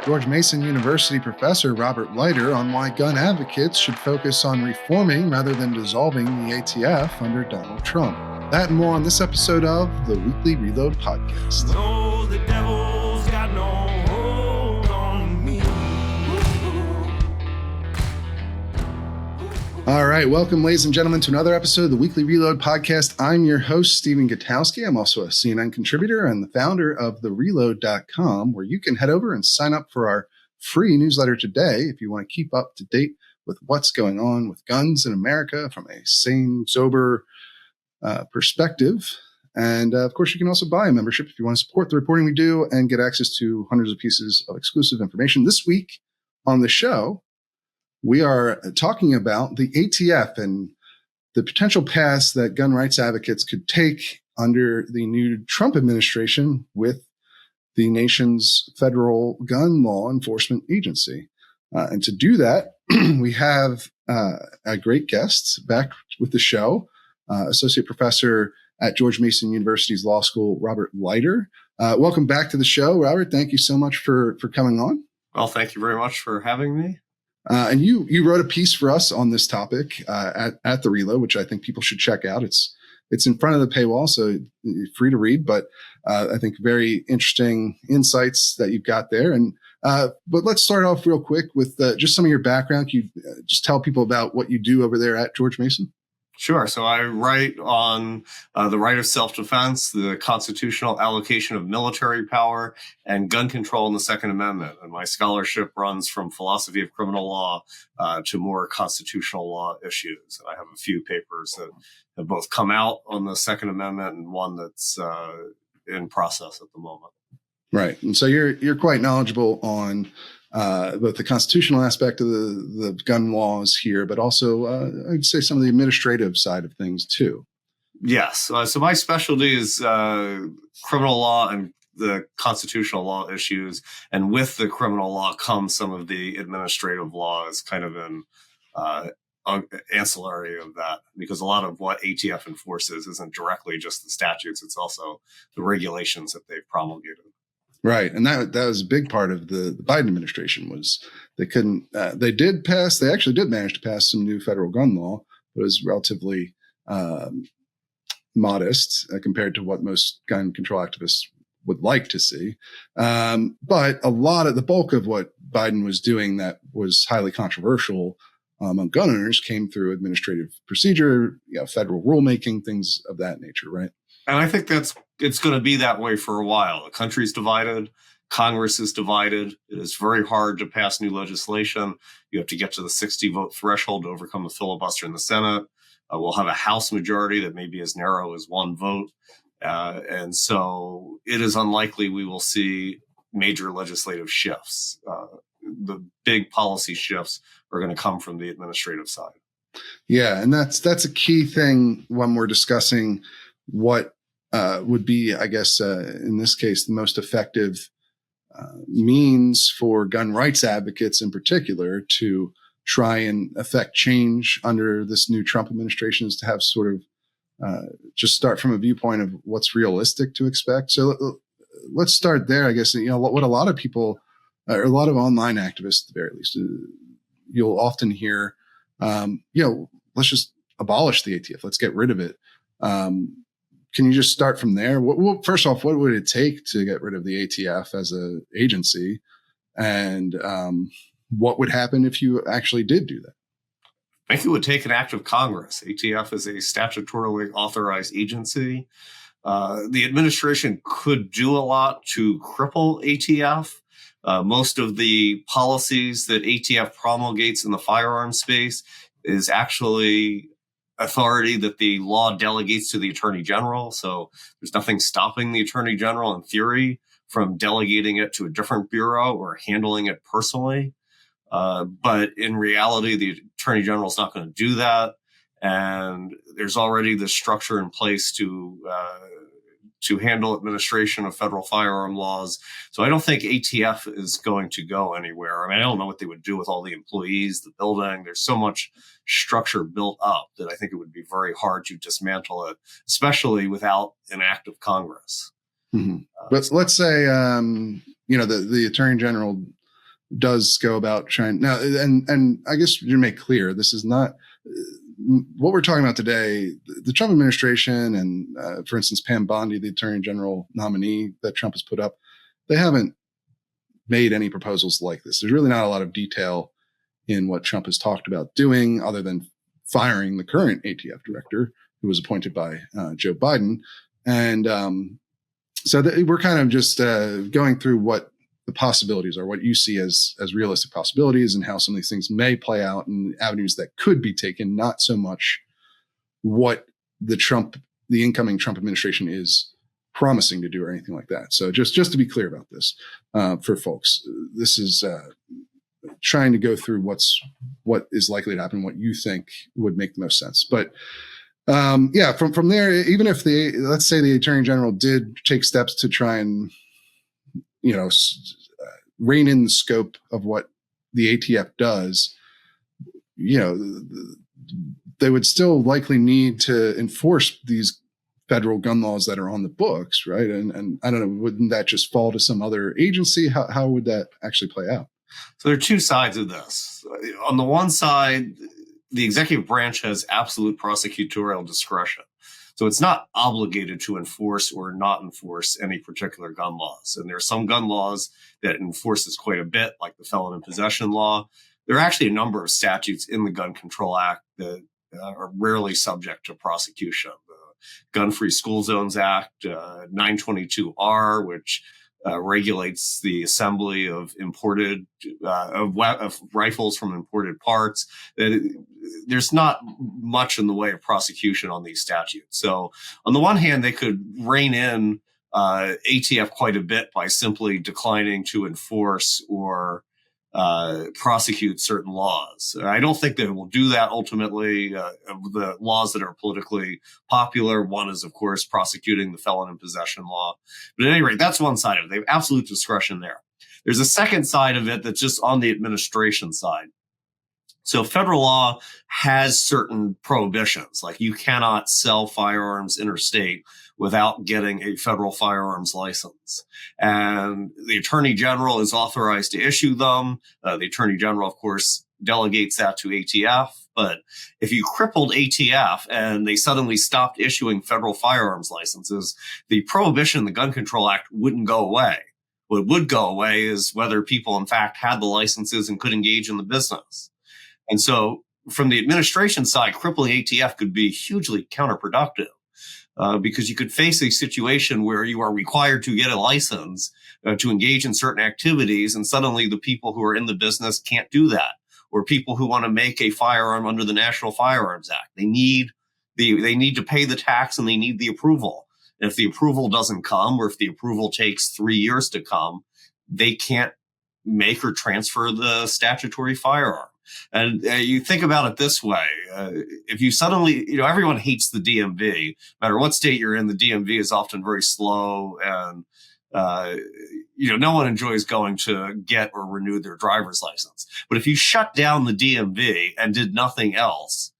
George Mason University professor Robert Leider on why gun advocates should focus on reforming rather than dissolving the ATF under Donald Trump. That and more on this episode of the Weekly Reload podcast. No, the devil's got no hold on me. All right, welcome, ladies and gentlemen, to another episode of the Weekly Reload podcast. I'm your host, Stephen Gutowski. I'm also a CNN contributor and the founder of thereload.com, where you can head over and sign up for our free newsletter today if you want to keep up to date with what's going on with guns in America from a sane, sober perspective. And of course, you can also buy a membership if you want to support the reporting we do and get access to hundreds of pieces of exclusive information. This week on the show, we are talking about the ATF and the potential paths that gun rights advocates could take under the new Trump administration with the nation's federal gun law enforcement agency. And to do that, we have a great guest back with the show, Associate Professor at George Mason University's Law School, Robert Leider. Welcome back to the show, Robert. Thank you so much for coming on. Well, thank you very much for having me. And you wrote a piece for us on this topic at the Reload, which I think people should check out. It's in front of the paywall, so free to read, but I think very interesting insights that you've got there. And but let's start off real quick with just some of your background. Can you just tell people about what you do over there at George Mason? Sure. So I write on the right of self-defense, the constitutional allocation of military power, and gun control in the Second Amendment. And my scholarship runs from philosophy of criminal law to more constitutional law issues. And I have a few papers that have both come out on the Second Amendment and one that's in process at the moment. Right. And so you're quite knowledgeable on both the constitutional aspect of the gun laws here, but also I'd say some of the administrative side of things too. Yes. So my specialty is criminal law and the constitutional law issues. And with the criminal law comes some of the administrative laws kind of in ancillary of that, because a lot of what ATF enforces isn't directly just the statutes. It's also the regulations that they've promulgated. Right. And that was a big part of the Biden administration was they actually did manage to pass some new federal gun law, but it was relatively modest compared to what most gun control activists would like to see. But the bulk of what Biden was doing that was highly controversial among gun owners came through administrative procedure, federal rulemaking, things of that nature. Right. And I think it's going to be that way for a while. The country's divided. Congress is divided. It is very hard to pass new legislation. You have to get to the 60-vote threshold to overcome the filibuster in the Senate. We'll have a House majority that may be as narrow as one vote. And so it is unlikely we will see major legislative shifts. The big policy shifts are going to come from the administrative side. Yeah, and that's a key thing when we're discussing what would be, I guess, in this case, the most effective means for gun rights advocates in particular to try and affect change under this new Trump administration is to have sort of just start from a viewpoint of what's realistic to expect. So let's start there, I guess. What a lot of people, or a lot of online activists at the very least, you'll often hear, let's just abolish the ATF. Let's get rid of it. Can you just start from there? First off, what would it take to get rid of the ATF as an agency? And what would happen if you actually did do that? I think it would take an act of Congress. ATF is a statutorily authorized agency. The administration could do a lot to cripple ATF. Most of the policies that ATF promulgates in the firearms space is actually authority that the law delegates to the Attorney General. So there's nothing stopping the Attorney General in theory from delegating it to a different bureau or handling it personally. But in reality, the Attorney General is not going to do that. And there's already the structure in place to handle administration of federal firearm laws. So I don't think ATF is going to go anywhere. I mean, I don't know what they would do with all the employees, the building. There's so much structure built up that I think it would be very hard to dismantle it, especially without an act of Congress. Mm-hmm. But let's say, the Attorney General does go about trying now, and I guess to make clear, this is not what we're talking about today. The Trump administration and, for instance, Pam Bondi, the Attorney General nominee that Trump has put up, they haven't made any proposals like this. There's really not a lot of detail in what Trump has talked about doing, other than firing the current ATF director, who was appointed by Joe Biden. And so we're kind of just going through what the possibilities are, what you see as realistic possibilities, and how some of these things may play out, and avenues that could be taken, not so much what the incoming Trump administration is promising to do or anything like that. So just to be clear about this, for folks, this is trying to go through what is likely to happen, what you think would make the most sense. But from there, even if let's say the Attorney General did take steps to try and rein in the scope of what the ATF does, they would still likely need to enforce these federal gun laws that are on the books, right? And I don't know, wouldn't that just fall to some other agency? How would that actually play out? So there are two sides of this. On the one side, the executive branch has absolute prosecutorial discretion. So it's not obligated to enforce or not enforce any particular gun laws. And there are some gun laws that enforces quite a bit, like the felon in possession law. There are actually a number of statutes in the Gun Control Act that are rarely subject to prosecution. The Gun-Free School Zones Act, 922R, which regulates the assembly of imported of rifles from imported parts. There's not much in the way of prosecution on these statutes. So on the one hand, they could rein in ATF quite a bit by simply declining to enforce or prosecute certain laws. I don't think they will do that ultimately. The laws that are politically popular, one is, of course, prosecuting the felon in possession law. But at any rate, that's one side of it. They have absolute discretion there. There's a second side of it that's just on the administration side. So federal law has certain prohibitions, like you cannot sell firearms interstate without getting a federal firearms license. And the Attorney General is authorized to issue them. The Attorney General, of course, delegates that to ATF. But if you crippled ATF and they suddenly stopped issuing federal firearms licenses, the prohibition in the Gun Control Act wouldn't go away. What would go away is whether people, in fact, had the licenses and could engage in the business. And so from the administration side, crippling ATF could be hugely counterproductive because you could face a situation where you are required to get a license to engage in certain activities, and suddenly the people who are in the business can't do that, or people who want to make a firearm under the National Firearms Act. They need to pay the tax and they need the approval. And if the approval doesn't come, or if the approval takes 3 years to come, they can't make or transfer the statutory firearm. And you think about it this way. If you suddenly, everyone hates the DMV. No matter what state you're in, the DMV is often very slow. And, no one enjoys going to get or renew their driver's license. But if you shut down the DMV and did nothing else,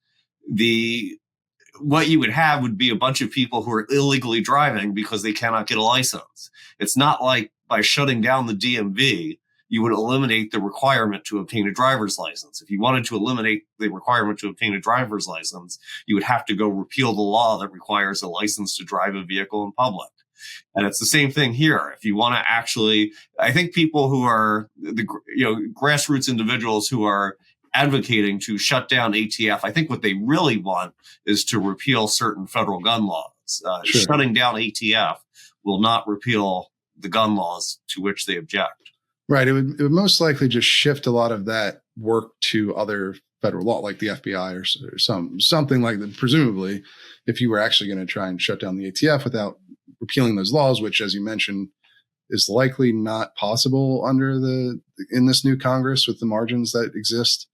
what you would have would be a bunch of people who are illegally driving because they cannot get a license. It's not like by shutting down the DMV, you would eliminate the requirement to obtain a driver's license. If you wanted to eliminate the requirement to obtain a driver's license, you would have to go repeal the law that requires a license to drive a vehicle in public. And it's the same thing here. If you want to actually, I think people who are grassroots individuals who are advocating to shut down ATF, I think what they really want is to repeal certain federal gun laws. Sure. Shutting down ATF will not repeal the gun laws to which they object. Right. It would most likely just shift a lot of that work to other federal law, like the FBI or something like that. Presumably, if you were actually going to try and shut down the ATF without repealing those laws, which, as you mentioned, is likely not possible in this new Congress with the margins that exist.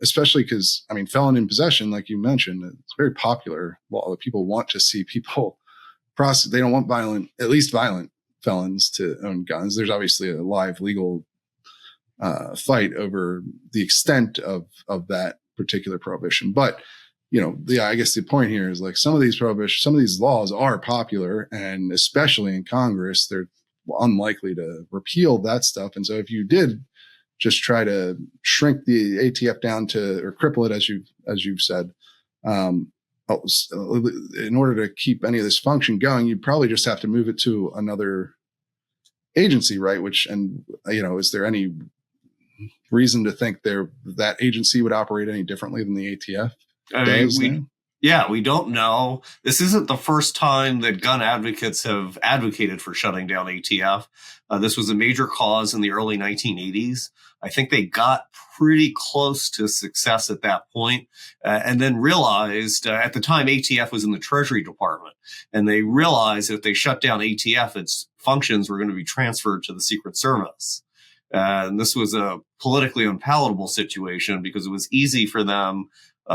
Especially because, felon in possession, like you mentioned, it's very popular. Well, people want to see people prosecute. They don't want violent felons to own guns. There's obviously a live legal fight over the extent of that particular prohibition. But, I guess the point here is, like, some of these laws are popular, and especially in Congress, they're unlikely to repeal that stuff. And so if you did just try to shrink the ATF down to, or cripple it, as you've said. In order to keep any of this function going, you'd probably just have to move it to another agency, right? Is there any reason to think that agency would operate any differently than the ATF does? We don't know. This isn't the first time that gun advocates have advocated for shutting down ATF. This was a major cause in the early 1980s. I think they got pretty close to success at that point, and then realized at the time ATF was in the Treasury Department, and they realized that if they shut down ATF, its functions were going to be transferred to the Secret Service. And this was a politically unpalatable situation because it was easy for them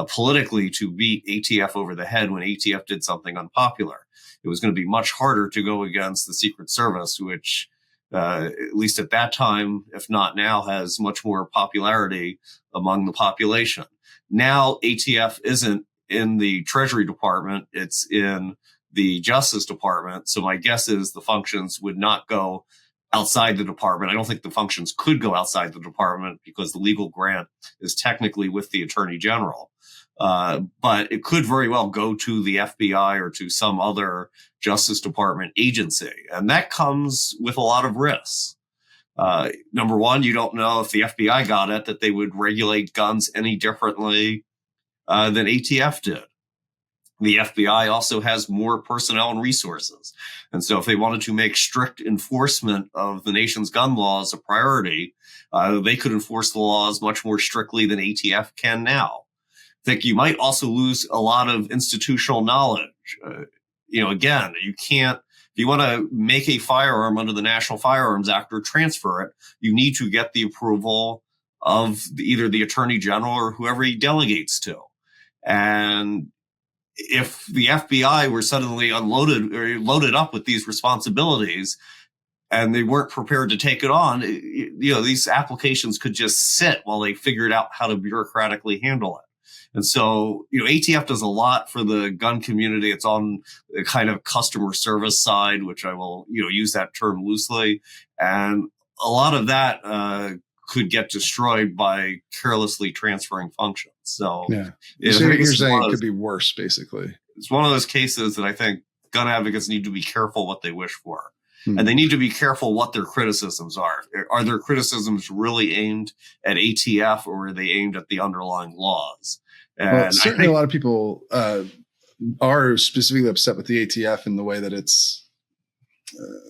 politically to beat ATF over the head when ATF did something unpopular. It was going to be much harder to go against the Secret Service, which at least at that time, if not now, has much more popularity among the population. Now, ATF isn't in the Treasury Department. It's in the Justice Department. So my guess is the functions would not go outside the department. I don't think the functions could go outside the department because the legal grant is technically with the Attorney General. But it could very well go to the FBI or to some other Justice Department agency. And that comes with a lot of risks. Number one, you don't know if the FBI got it, that they would regulate guns any differently than ATF did. The FBI also has more personnel and resources. And so if they wanted to make strict enforcement of the nation's gun laws a priority, they could enforce the laws much more strictly than ATF can now. I think you might also lose a lot of institutional knowledge. Again, you can't, if you want to make a firearm under the National Firearms Act or transfer it, you need to get the approval of either the Attorney General or whoever he delegates to. And if the FBI were suddenly unloaded or loaded up with these responsibilities and they weren't prepared to take it on, these applications could just sit while they figured out how to bureaucratically handle it. And so, ATF does a lot for the gun community. It's on the kind of customer service side, which I will, use that term loosely. And a lot of that could get destroyed by carelessly transferring functions. So, so you're saying it could be worse, basically. It's one of those cases that I think gun advocates need to be careful what they wish for. And they need to be careful what their criticisms are. Are their criticisms really aimed at ATF or are they aimed at the underlying laws? And certainly a lot of people are specifically upset with the ATF in the way that it's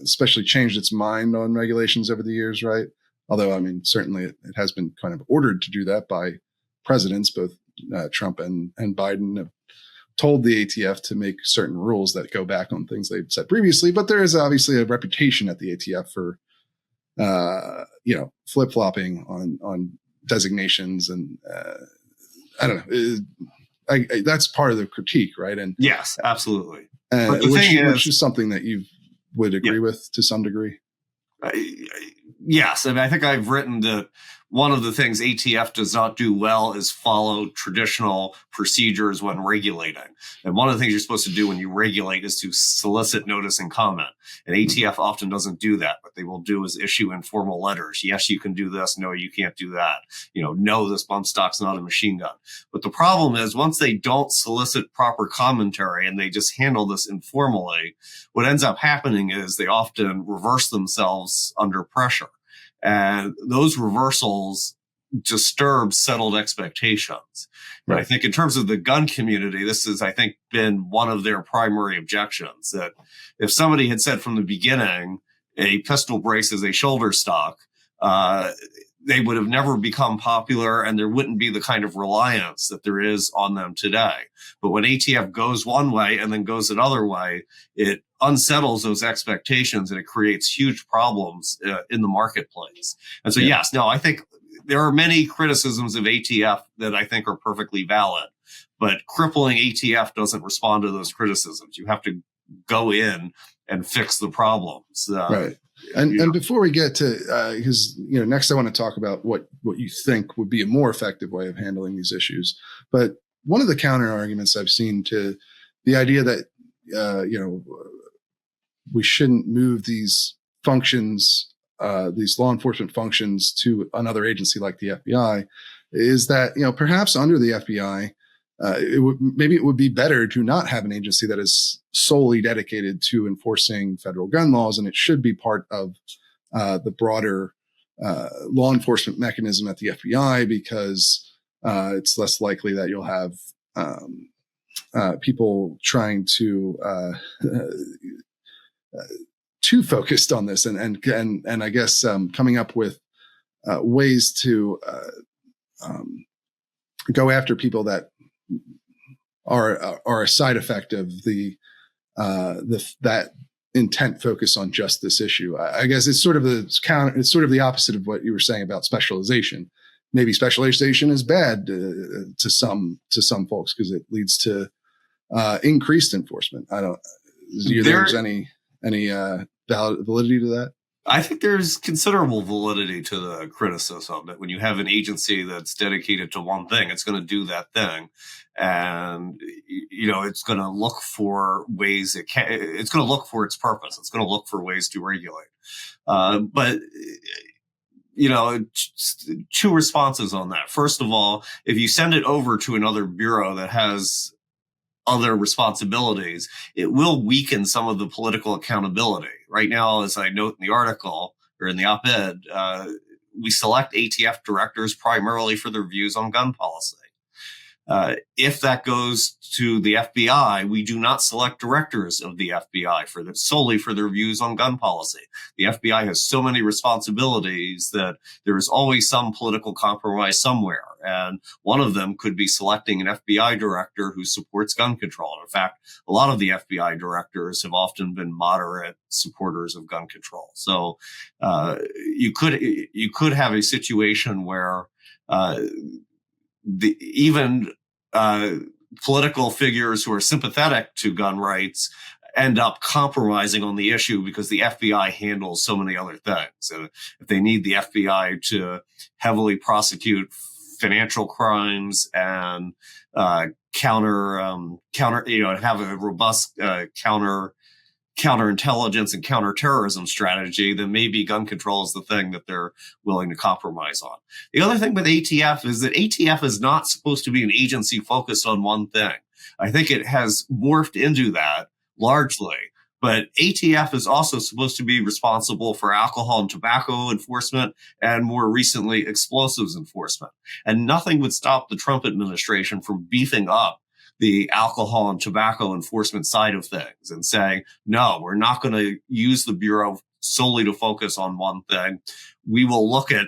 especially changed its mind on regulations over the years, right? Although, certainly it has been kind of ordered to do that by presidents, both Trump and Biden have told the ATF to make certain rules that go back on things they've said previously. But there is obviously a reputation at the ATF for, flip-flopping on designations. And I don't know. That's part of the critique, right? And yes, absolutely. Which is something that you would agree with to some degree. Yes. I think I've written that one of the things ATF does not do well is follow traditional procedures when regulating. And one of the things you're supposed to do when you regulate is to solicit notice and comment. And ATF often doesn't do that. What they will do is issue informal letters. Yes, you can do this. No, you can't do that. No, this bump stock's not a machine gun. But the problem is once they don't solicit proper commentary and they just handle this informally, what ends up happening is they often reverse themselves under pressure. And those reversals disturb settled expectations. Right. And I think in terms of the gun community, this has, I think, been one of their primary objections, that if somebody had said from the beginning, a pistol brace is a shoulder stock, they would have never become popular and there wouldn't be the kind of reliance that there is on them today. But when ATF goes one way and then goes another way, it unsettles those expectations and it creates huge problems in the marketplace. And so, I think there are many criticisms of ATF that I think are perfectly valid, but crippling ATF doesn't respond to those criticisms. You have to go in and fix the problems. Right. And before we get to, because next I want to talk about what you think would be a more effective way of handling these issues. But one of the counter arguments I've seen to the idea that we shouldn't move these functions these law enforcement functions to another agency like the FBI is that, perhaps under the FBI, maybe it would be better to not have an agency that is solely dedicated to enforcing federal gun laws, and it should be part of the broader law enforcement mechanism at the FBI, because it's less likely that you'll have people trying to too focused on this, and I guess coming up with ways to go after people that are a side effect of that intent focus on just this issue. I guess it's sort of the opposite of what you were saying about specialization. Maybe specialization is bad to some folks because it leads to increased enforcement. I don't. Do you think there's any validity to that? I think there's considerable validity to the criticism that when you have an agency that's dedicated to one thing, it's going to do that thing. And, it's going to look for ways it's going to look for its purpose. It's going to look for ways to regulate. But two responses on that. First of all, if you send it over to another bureau that has other responsibilities, it will weaken some of the political accountability. Right now, as I note in the article or in the op-ed, we select ATF directors primarily for their views on gun policy. If that goes to the FBI, we do not select directors of the FBI solely for their views on gun policy. The FBI has so many responsibilities that there is always some political compromise somewhere. And one of them could be selecting an FBI director who supports gun control. In fact, a lot of the FBI directors have often been moderate supporters of gun control. So you could have a situation where even political figures who are sympathetic to gun rights end up compromising on the issue because the FBI handles so many other things. And if they need the FBI to heavily prosecute financial crimes and have a robust counterintelligence and counterterrorism strategy, then maybe gun control is the thing that they're willing to compromise on. The other thing with ATF is that ATF is not supposed to be an agency focused on one thing. I think it has morphed into that largely, but ATF is also supposed to be responsible for alcohol and tobacco enforcement and more recently explosives enforcement. And nothing would stop the Trump administration from beefing up the alcohol and tobacco enforcement side of things and saying, no, we're not going to use the Bureau solely to focus on one thing. We will look at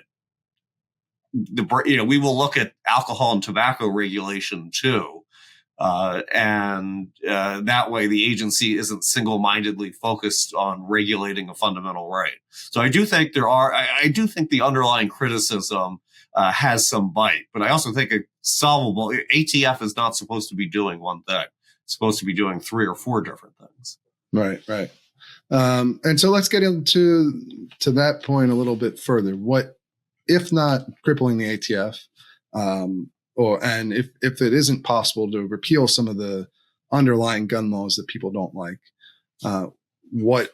alcohol and tobacco regulation too. That way the agency isn't single-mindedly focused on regulating a fundamental right. So I do think the underlying criticism has some bite, but I also think it's solvable. ATF is not supposed to be doing one thing. It's supposed to be doing 3 or 4 different things. Right. And so let's get into that point a little bit further. What, if not crippling the ATF, and if it isn't possible to repeal some of the underlying gun laws that people don't like, what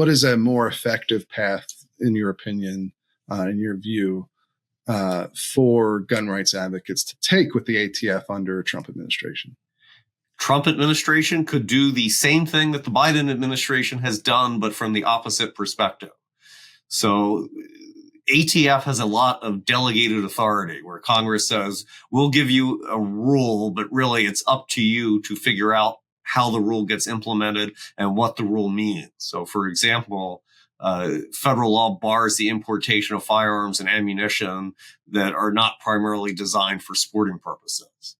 is a more effective path, in your opinion, in your view, for gun rights advocates to take with the ATF under a Trump administration? Trump administration could do the same thing that the Biden administration has done, but from the opposite perspective. So ATF has a lot of delegated authority where Congress says, we'll give you a rule, but really it's up to you to figure out how the rule gets implemented and what the rule means. So, for example, federal law bars the importation of firearms and ammunition that are not primarily designed for sporting purposes.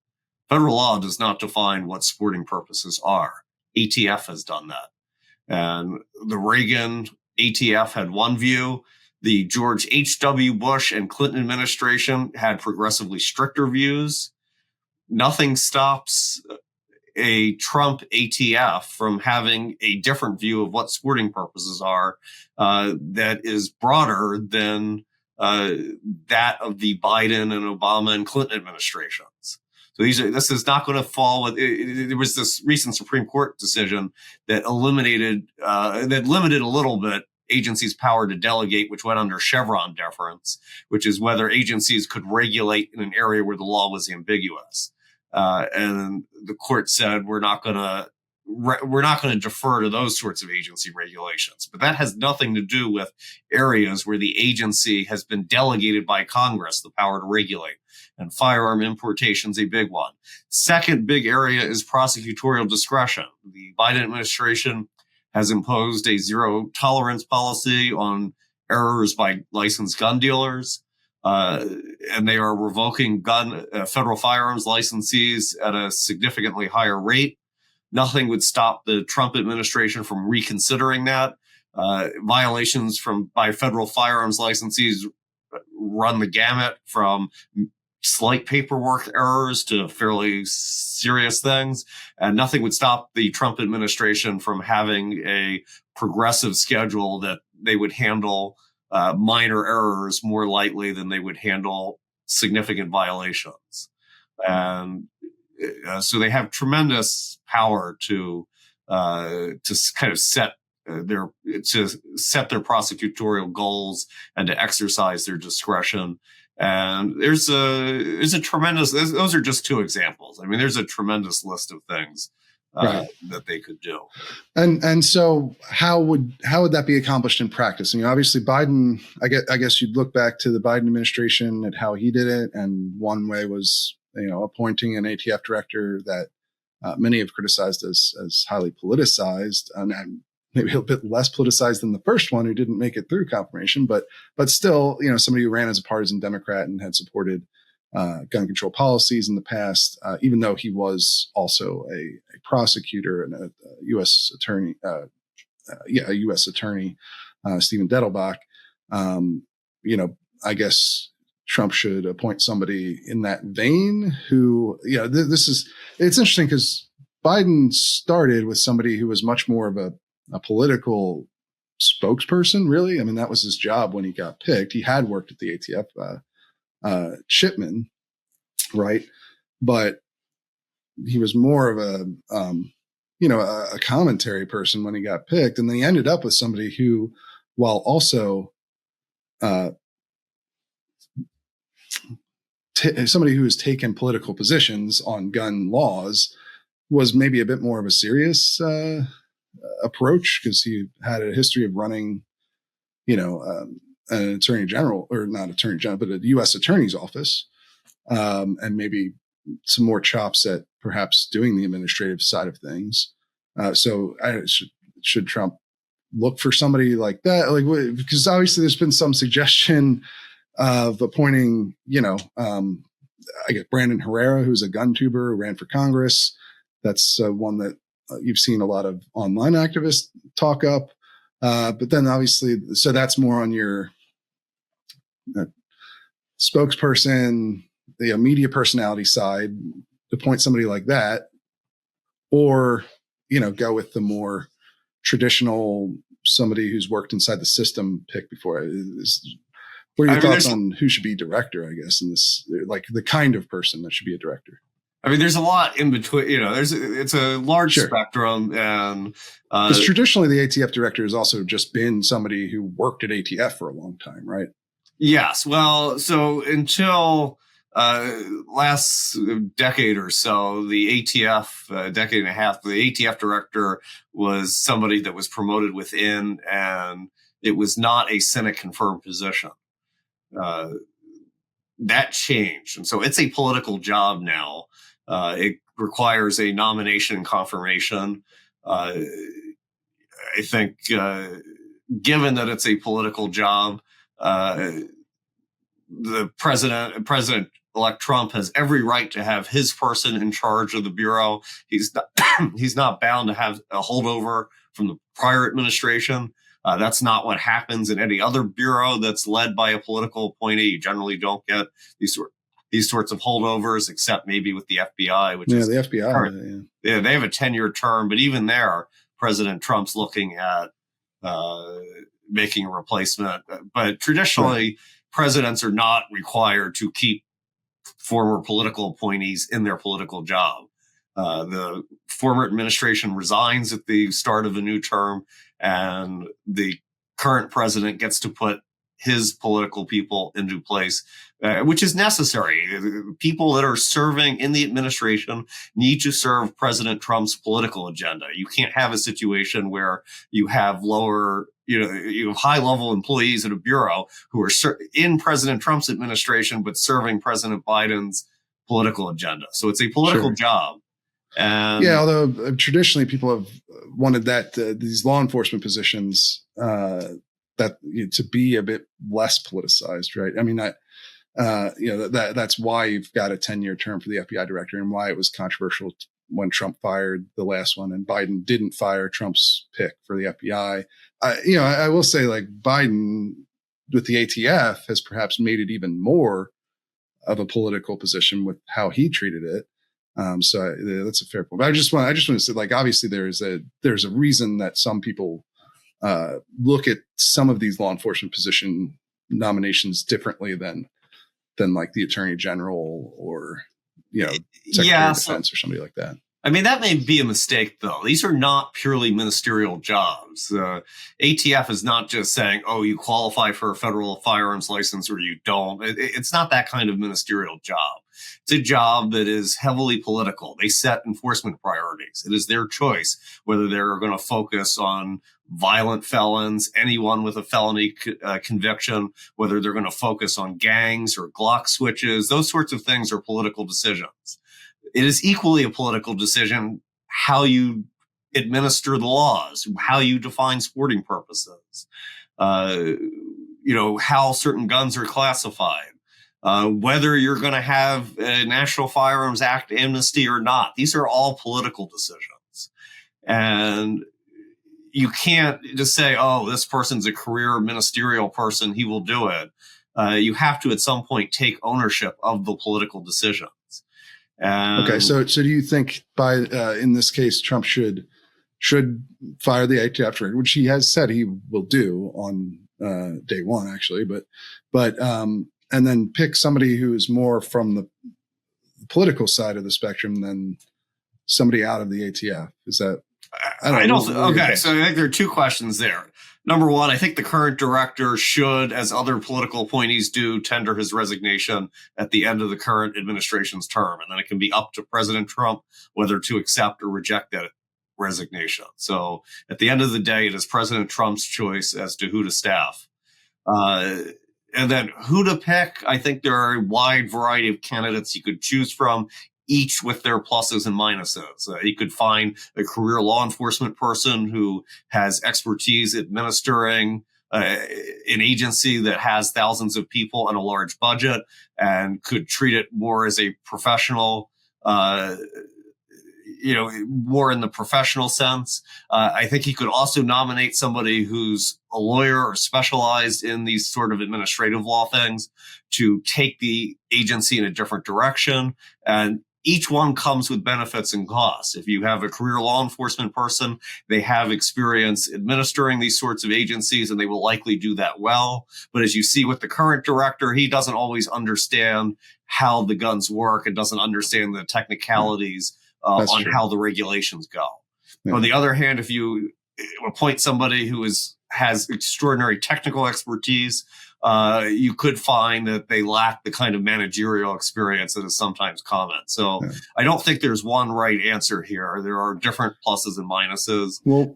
Federal law does not define what sporting purposes are. ATF has done that. And the Reagan ATF had one view. The George H.W. Bush and Clinton administration had progressively stricter views. Nothing stops a Trump ATF from having a different view of what sporting purposes are that is broader than that of the Biden and Obama and Clinton administrations. So this is not going to fall with. There was this recent Supreme Court decision that limited a little bit agency's power to delegate, which went under Chevron deference, which is whether agencies could regulate in an area where the law was ambiguous. And the court said, we're not going to defer to those sorts of agency regulations. But that has nothing to do with areas where the agency has been delegated by Congress the power to regulate. And firearm importation is a big one. Second big area is prosecutorial discretion. The Biden administration has imposed a zero tolerance policy on errors by licensed gun dealers. And they are revoking federal firearms licensees at a significantly higher rate. Nothing would stop the Trump administration from reconsidering that. Violations by federal firearms licensees run the gamut from slight paperwork errors to fairly serious things. And nothing would stop the Trump administration from having a progressive schedule that they would handle minor errors more lightly than they would handle significant violations. And so they have tremendous power to kind of set their prosecutorial goals and to exercise their discretion. And there's a tremendous, those are just two examples. I mean, there's a tremendous list of things that they could do. And so how would that be accomplished in practice? I mean, obviously Biden, I guess you'd look back to the Biden administration and how he did it. And one way was, appointing an ATF director that many have criticized as highly politicized, and maybe a bit less politicized than the first one who didn't make it through confirmation, but still, somebody who ran as a partisan Democrat and had supported gun control policies in the past, even though he was also a prosecutor and a U.S. attorney, Stephen Dettelbach. I guess Trump should appoint somebody in that vein who, it's interesting because Biden started with somebody who was much more of a political spokesperson, really. I mean, that was his job when he got picked. He had worked at the ATF Shipman, right? But he was more of a commentary person when he got picked. And then he ended up with somebody who, while also somebody who has taken political positions on gun laws, was maybe a bit more of a serious approach, because he had a history of running, an attorney general, or not attorney general, but a U.S. attorney's office, and maybe some more chops at perhaps doing the administrative side of things. So should Trump look for somebody like that? Because obviously there's been some suggestion of appointing, I get Brandon Herrera, who's a gun tuber who ran for Congress. That's one that you've seen a lot of online activists talk up. But then obviously, so that's more on your spokesperson, the media personality side, to appoint somebody like that, or, go with the more traditional, somebody who's worked inside the system pick before. What are your thoughts on who should be director, I guess, in this, like the kind of person that should be a director? I mean, there's a lot in between, it's a large spectrum. And because traditionally the ATF director has also just been somebody who worked at ATF for a long time, right? Yes. Well, so until last decade or so, the ATF, decade and a half, the ATF director was somebody that was promoted within, and it was not a Senate confirmed position. That changed. And so it's a political job now. It requires a nomination and confirmation. I think, given that it's a political job, the President-elect Trump has every right to have his person in charge of the bureau. He's not bound to have a holdover from the prior administration. That's not what happens in any other bureau that's led by a political appointee. You generally don't get these sorts of holdovers, except maybe with the FBI, which is the FBI. Yeah, they have a 10-year term, but even there, President Trump's looking at making a replacement. But traditionally, presidents are not required to keep former political appointees in their political job. The former administration resigns at the start of a new term, and the current president gets to put his political people into place, which is necessary. People that are serving in the administration need to serve President Trump's political agenda. You can't have a situation where you have you have high-level employees at a bureau who are in President Trump's administration, but serving President Biden's political agenda. So it's a political job. And yeah, although traditionally people have wanted these law enforcement positions to be a bit less politicized, right? I mean, that's why you've got a 10-year term for the FBI director, and why it was controversial when Trump fired the last one and Biden didn't fire Trump's pick for the FBI. I will say, like, Biden with the ATF has perhaps made it even more of a political position with how he treated it. So that's a fair point. But I just want to say, like, obviously there's a reason that some people look at some of these law enforcement position nominations differently than like the Attorney General or Secretary of Defense or somebody like that. I mean, that may be a mistake, though. These are not purely ministerial jobs. ATF is not just saying, oh, you qualify for a federal firearms license or you don't. It's not that kind of ministerial job. It's a job that is heavily political. They set enforcement priorities. It is their choice whether they're going to focus on violent felons, anyone with a felony conviction, whether they're going to focus on gangs or Glock switches. Those sorts of things are political decisions. It is equally a political decision how you administer the laws, how you define sporting purposes, how certain guns are classified, whether you're going to have a National Firearms Act amnesty or not. These are all political decisions. And you can't just say, oh, this person's a career ministerial person, he will do it. You have to at some point take ownership of the political decisions. Okay, so do you think in this case Trump should fire the ATF director, which he has said he will do on day one, actually, but and then pick somebody who is more from the political side of the spectrum than somebody out of the ATF? Is that? I don't know. Okay, so I think there are two questions there. Number one, I think the current director should, as other political appointees do, tender his resignation at the end of the current administration's term. And then it can be up to President Trump whether to accept or reject that resignation. So at the end of the day, it is President Trump's choice as to who to staff. And then who to pick, I think there are a wide variety of candidates you could choose from, each with their pluses and minuses. You could find a career law enforcement person who has expertise administering an agency that has thousands of people and a large budget and could treat it more as a professional, more in the professional sense. I think he could also nominate somebody who's a lawyer or specialized in these sort of administrative law things to take the agency in a different direction. And each one comes with benefits and costs. If you have a career law enforcement person, they have experience administering these sorts of agencies and they will likely do that well. But as you see with the current director, he doesn't always understand how the guns work and doesn't understand the technicalities on how the regulations go. Yeah. On the other hand, if you appoint somebody who has extraordinary technical expertise, you could find that they lack the kind of managerial experience that is sometimes common. So I don't think there's one right answer here. There are different pluses and minuses. Well,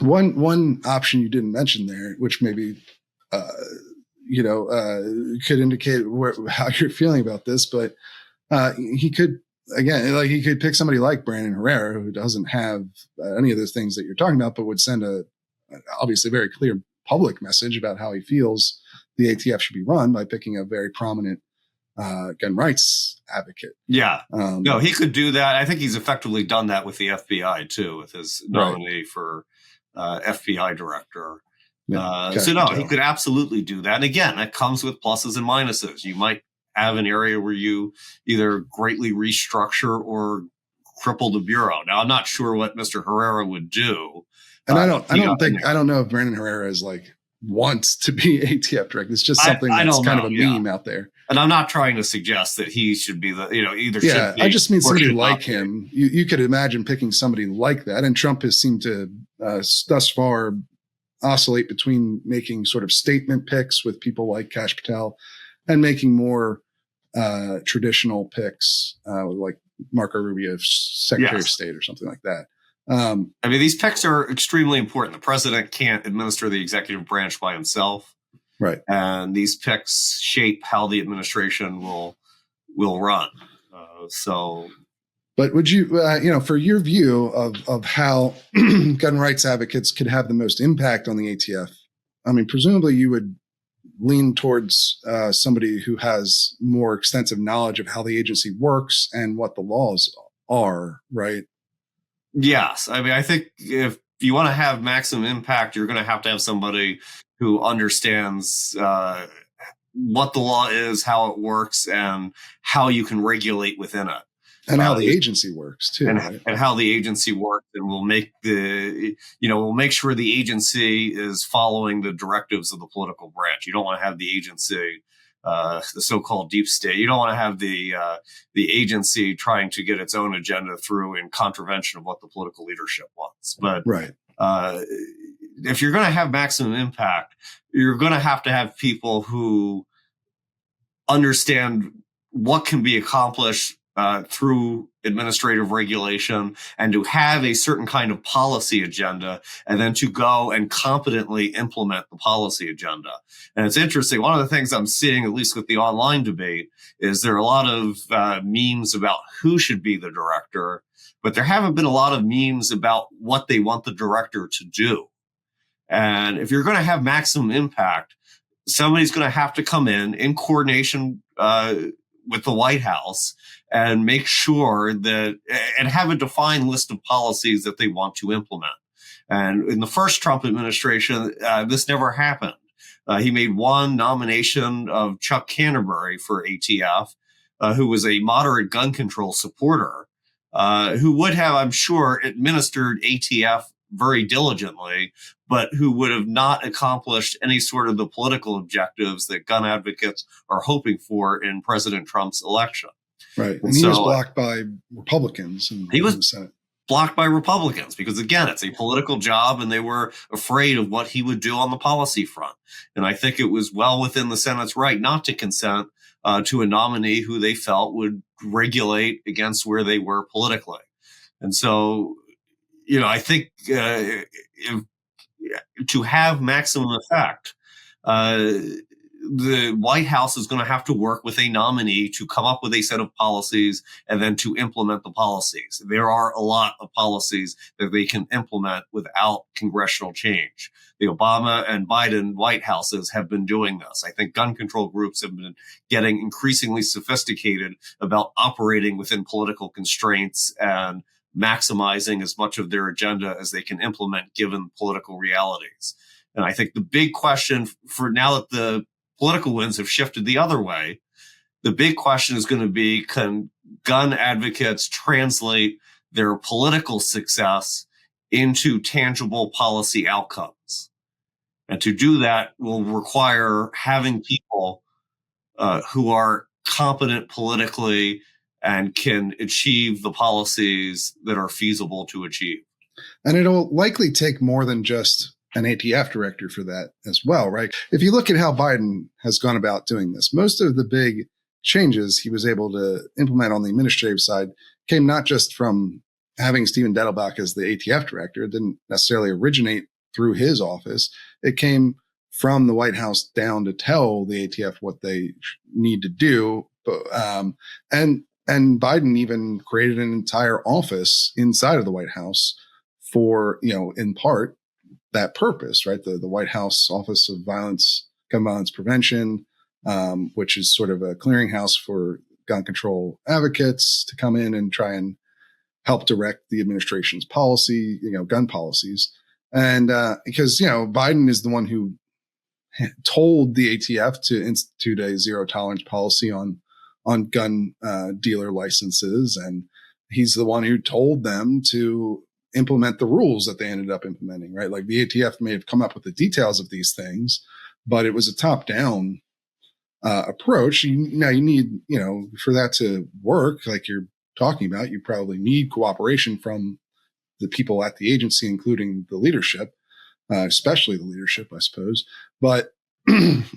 one option you didn't mention there, which maybe could indicate how you're feeling about this, but he could. Again, like, he could pick somebody like Brandon Herrera, who doesn't have any of those things that you're talking about, but would send obviously very clear public message about how he feels the ATF should be run by picking a very prominent gun rights advocate. Yeah. No, he could do that. I think he's effectively done that with the FBI too, with his nominee for FBI director. Yeah, he could absolutely do that. And again, that comes with pluses and minuses. You might have an area where you either greatly restructure or cripple the bureau. Now, I'm not sure what Mr. Herrera would do. And I don't know if Brandon Herrera is like wants to be ATF director. It's just something that's kind of a meme out there. And I'm not trying to suggest that he should be either. Yeah, I just mean somebody like him. You could imagine picking somebody like that. And Trump has seemed to thus far oscillate between making sort of statement picks with people like Kash Patel and making more traditional picks like Marco Rubio, Secretary of State or something like that. I mean, these picks are extremely important. The president can't administer the executive branch by himself. Right. And these picks shape how the administration will run. But would you, for your view of how gun rights advocates could have the most impact on the ATF, I mean, presumably you would lean towards somebody who has more extensive knowledge of how the agency works and what the laws are, right? Yes. I mean, I think if you want to have maximum impact, you're going to have somebody who understands what the law is, how it works, and how you can regulate within it. And how the agency works too, and how the agency works, and we'll make sure the agency is following the directives of the political branch. You don't want to have the agency, the so-called deep state. You don't want to have the agency trying to get its own agenda through in contravention of what the political leadership wants. But right. If you're going to have maximum impact, you're going to have people who understand what can be accomplished through administrative regulation, and to have a certain kind of policy agenda, and then to go and competently implement the policy agenda. And it's interesting. One of the things I'm seeing, at least with the online debate, is there are a lot of memes about who should be the director, but there haven't been a lot of memes about what they want the director to do. And if you're going to have maximum impact, somebody's going to have to come in coordination with the White House and make sure that, and have a defined list of policies that they want to implement. And in the first Trump administration, this never happened. He made one nomination of Chuck Canterbury for ATF, who was a moderate gun control supporter, who would have, I'm sure, administered ATF very diligently, but who would have not accomplished any sort of the political objectives that gun advocates are hoping for in President Trump's election. Right. And he was blocked by Republicans in the Senate. Blocked by Republicans because, again, it's a political job, and they were afraid of what he would do on the policy front. And I think it was well within the Senate's right not to consent to a nominee who they felt would regulate against where they were politically. And so, I think to have maximum effect, the White House is going to have to work with a nominee to come up with a set of policies and then to implement the policies. There are a lot of policies that they can implement without congressional change. The Obama and Biden White Houses have been doing this. I think gun control groups have been getting increasingly sophisticated about operating within political constraints and maximizing as much of their agenda as they can implement given political realities. And I think the big question for now that the political winds have shifted the other way, the big question is going to be, can gun advocates translate their political success into tangible policy outcomes? And to do that will require having people who are competent politically and can achieve the policies that are feasible to achieve. And it'll likely take more than just an ATF director for that as well, right? If you look at how Biden has gone about doing this, most of the big changes he was able to implement on the administrative side came not just from having Stephen Dettelbach as the ATF director. It didn't necessarily originate through his office. It came from the White House down to tell the ATF what they need to do. And Biden even created an entire office inside of the White House for, in part, that purpose, right? The White House Office of Gun Violence Prevention, which is sort of a clearinghouse for gun control advocates to come in and try and help direct the administration's policy, gun policies. And because, Biden is the one who told the ATF to institute a zero tolerance policy on gun dealer licenses. And he's the one who told them to implement the rules that they ended up implementing, right? Like the ATF may have come up with the details of these things, but it was a top-down approach. Now you need, for that to work, like you're talking about, you probably need cooperation from the people at the agency, including the leadership. especially the leadership, I suppose. But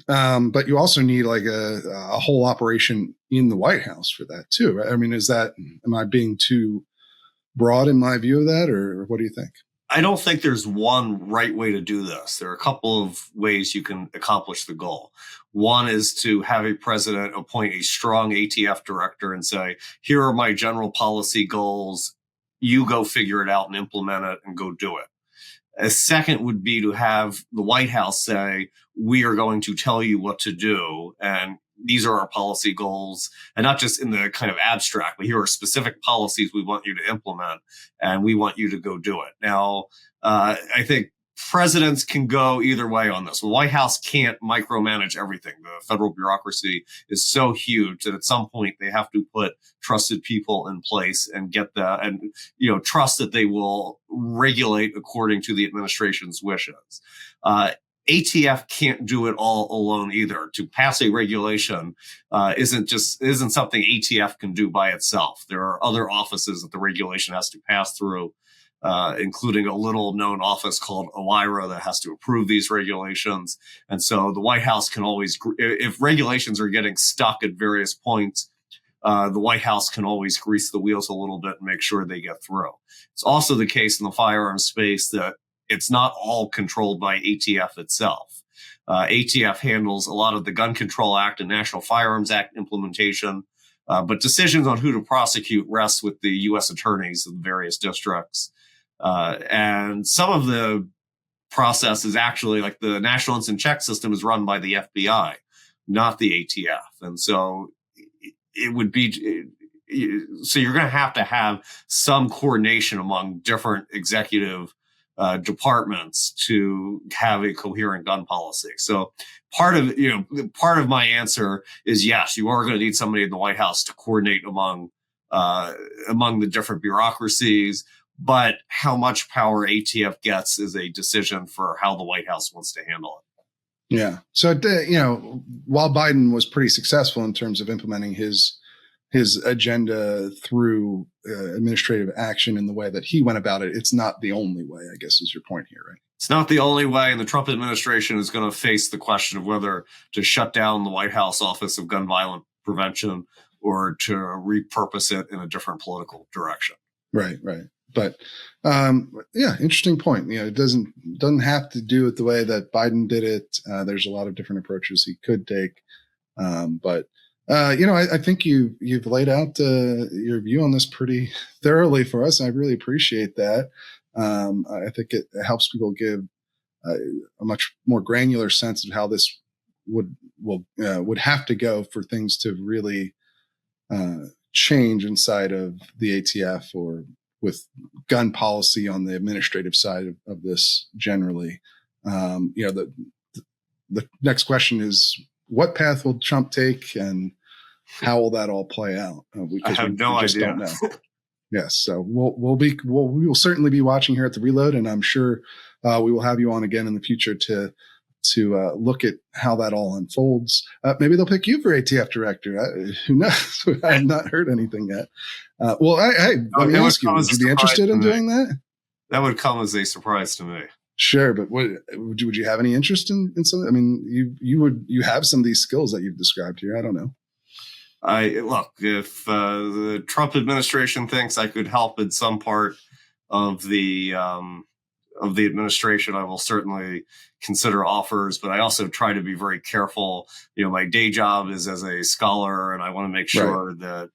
but you also need like a whole operation in the White House for that too, right? I mean, am I being too broad in my view of that, or what do you think? I don't think there's one right way to do this. There are a couple of ways you can accomplish the goal. One is to have a president appoint a strong ATF director and say, here are my general policy goals. You go figure it out and implement it and go do it. A second would be to have the White House say, we are going to tell you what to do, and these are our policy goals, and not just in the kind of abstract, but here are specific policies we want you to implement, and we want you to go do it. Now, I think presidents can go either way on this. The White House can't micromanage everything. The federal bureaucracy is so huge that at some point they have to put trusted people in place and trust that they will regulate according to the administration's wishes. ATF can't do it all alone either. To pass a regulation isn't something ATF can do by itself. There are other offices that the regulation has to pass through, including a little known office called OIRA that has to approve these regulations. And so the White House can always, if regulations are getting stuck at various points, the White House can always grease the wheels a little bit and make sure they get through. It's also the case in the firearms space that it's not all controlled by ATF itself. ATF handles a lot of the Gun Control Act and National Firearms Act implementation, but decisions on who to prosecute rests with the U.S. attorneys of the various districts. And some of the process is actually, like, the National Instant Check system is run by the FBI, not the ATF. And so it would be, so you're going to have some coordination among different executive departments to have a coherent gun policy. So part of my answer is yes, you are going to need somebody in the White House to coordinate among the different bureaucracies. But how much power ATF gets is a decision for how the White House wants to handle it. Yeah. So while Biden was pretty successful in terms of implementing his agenda through administrative action in the way that he went about it, it's not the only way, I guess, is your point here, right? It's not the only way, and the Trump administration is going to face the question of whether to shut down the White House Office of Gun Violence Prevention or to repurpose it in a different political direction. Right. But interesting point. It doesn't have to do it the way that Biden did it. There's a lot of different approaches he could take, but I think you've laid out your view on this pretty thoroughly for us. I really appreciate that. I think it helps people give a much more granular sense of how this would have to go for things to really change inside of the ATF or with gun policy on the administrative side of this generally. The next question is, what path will Trump take and how will that all play out? I have no idea. Don't know. Yes. So we will certainly be watching here at the Reload, and I'm sure we will have you on again in the future to look at how that all unfolds. Maybe they'll pick you for ATF director. Who knows? I have not heard anything yet. Let me ask you, would you be interested in doing that? That would come as a surprise to me. Sure, but would you have any interest in something? I mean, you have some of these skills that you've described here. I don't know. If the Trump administration thinks I could help in some part of the administration, I will certainly consider offers, but I also try to be very careful. My day job is as a scholar, and I want to make sure that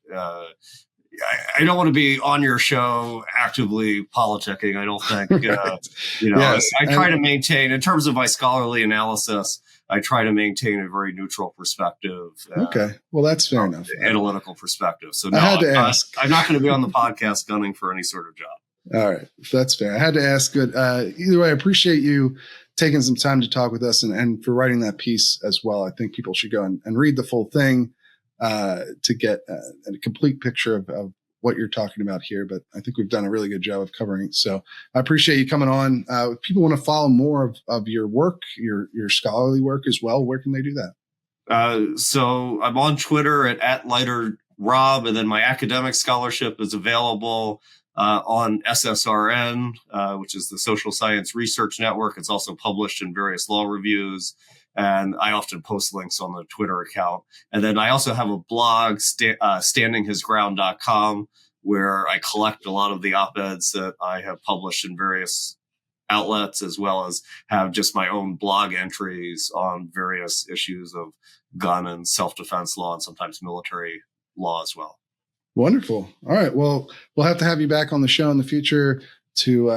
I don't want to be on your show actively politicking. I don't think, yes. I try to maintain, in terms of my scholarly analysis, I try to maintain a very neutral perspective. Okay. Well, that's fair enough. Analytical perspective. So no, I had to ask. I'm not going to be on the podcast gunning for any sort of job. All right. That's fair. I had to ask. Good. Either way, I appreciate you taking some time to talk with us and for writing that piece as well. I think people should go and read the full thing to get a complete picture of what you're talking about here. But I think we've done a really good job of covering it. So I appreciate you coming on. If people want to follow more of your work, your scholarly work as well, where can they do that? So I'm on Twitter at Leider Rob. And then my academic scholarship is available on SSRN, which is the Social Science Research Network. It's also published in various law reviews. And I often post links on the Twitter account. And then I also have a blog, standinghisground.com, where I collect a lot of the op-eds that I have published in various outlets, as well as have just my own blog entries on various issues of gun and self-defense law and sometimes military law as well. Wonderful. All right. Well, we'll have to have you back on the show in the future to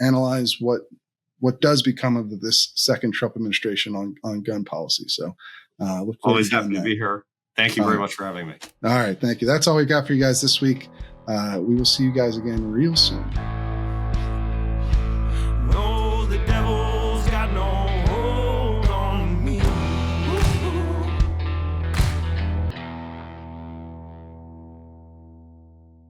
analyze what does become of this second Trump administration on gun policy. So look forward always to happy to be here. Thank you very much for having me. All right. Thank you. That's all we got for you guys this week. We will see you guys again real soon.